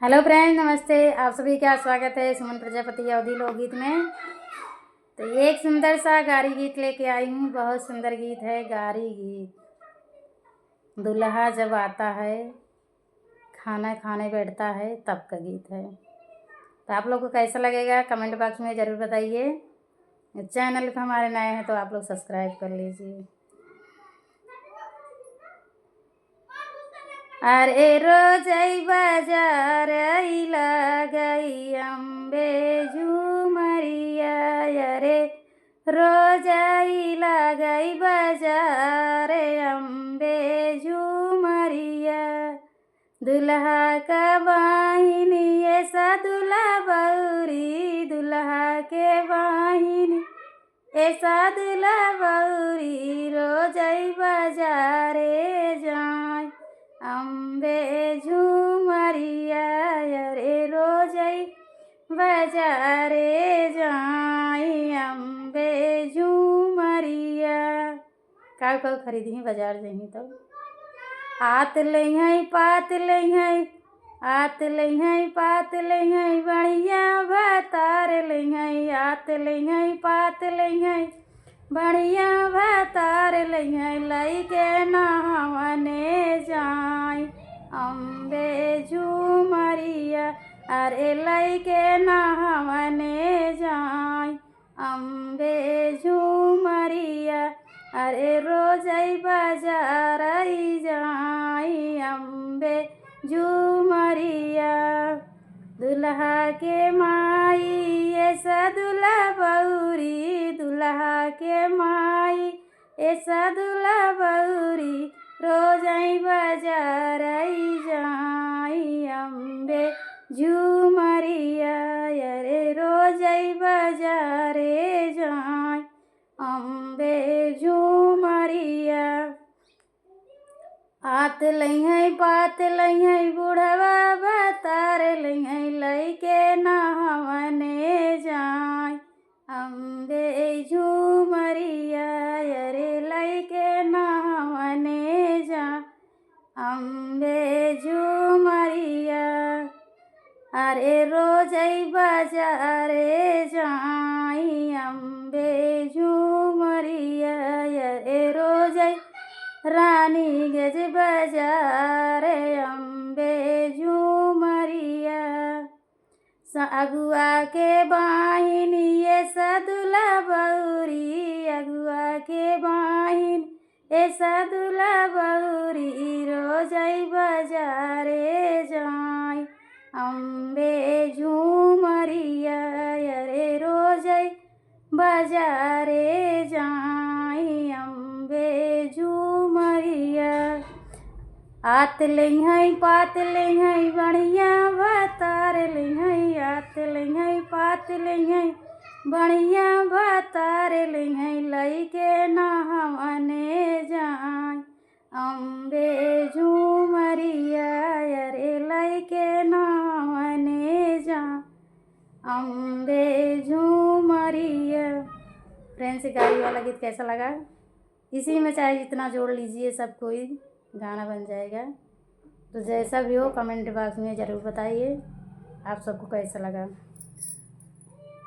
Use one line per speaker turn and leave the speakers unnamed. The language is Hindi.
हेलो फ्रेंड, नमस्ते। आप सभी का स्वागत है सुमन प्रजापति अवधि लोकगीत में। तो ये एक सुंदर सा गारी गीत लेके आई हूँ। बहुत सुंदर गीत है गारी गीत। दूल्हा जब आता है, खाना खाने बैठता है, तब का गीत है। तो आप लोग को कैसा लगेगा कमेंट बॉक्स में ज़रूर बताइए। चैनल पर हमारे नए हैं तो आप लोग सब्सक्राइब कर लीजिए। अरे रोजई बाजार गई अम्बे झूमरिया, अरे रोजई गई बाजार अम्बे झूमरिया। दुल्हा का बाहिनी ऐसा दूल्हा बउरी, दुल्हा के बाहिनी ऐसा दूल्हा बउरी। रोजई बाजारे जाए अम्बे झूमरिया, अरे रोजई बाजारे जाई अम्बे झूमरिया। का खरीदी बाजार जही तो आत लई पात लई, आत लई पात लई, बढ़िया भातार लई, आत लई पात लई, बढ़िया भातार लई के नहावने जाई अम्बे झूमरिया, अरे लई के नहावने जाई अम्बे झूमरिया। अरे रोजई बाजार जाई अम्बे झूमरिया। दुल्हा के माई ऐसा दूल्हा बउरी, दुल्हा के माई ऐसा दूल्हा बउरी। रोजई बाजार जाई अम्बे झूमरिया, अरे रोजई बाजारे जाई अम्बे झूमरिया। आत लई पात लई, बुढ़वा भातार लई के नहावने जाई अम्बे झूमरिया, अरे लई के नहावने जाई अम्बे झूमरिया। अरे रोजई बाजारे जाई अम्बे झूमरिया, अरे रोजई रानी गज बाजार अम्बे झूमरिया। अगुआ के बाहिनी ऐसा दूल्हा बउरी, अगुआ के बाहिनी ऐसा दूल्हा बउरी। रोजई बाजारे जाई अम्बे झूमरिया, अरे रोजई बाजारे जाई अम्बे झूमरिया। आत लई पात लई, बढ़िया भातार लई, आत लई पात लई, बढ़िया भातार लई के नहावने जाई अम्बे झूमरिया, अरे लई के नहावने जाई अम्बे झूमरिया। फ्रेंड्स, गाड़ी वाला गीत कैसा लगा? इसी में चाहे जितना जोड़ लीजिए सब कोई गाना बन जाएगा। तो जैसा भी हो कमेंट बॉक्स में ज़रूर बताइए आप सबको कैसा लगा।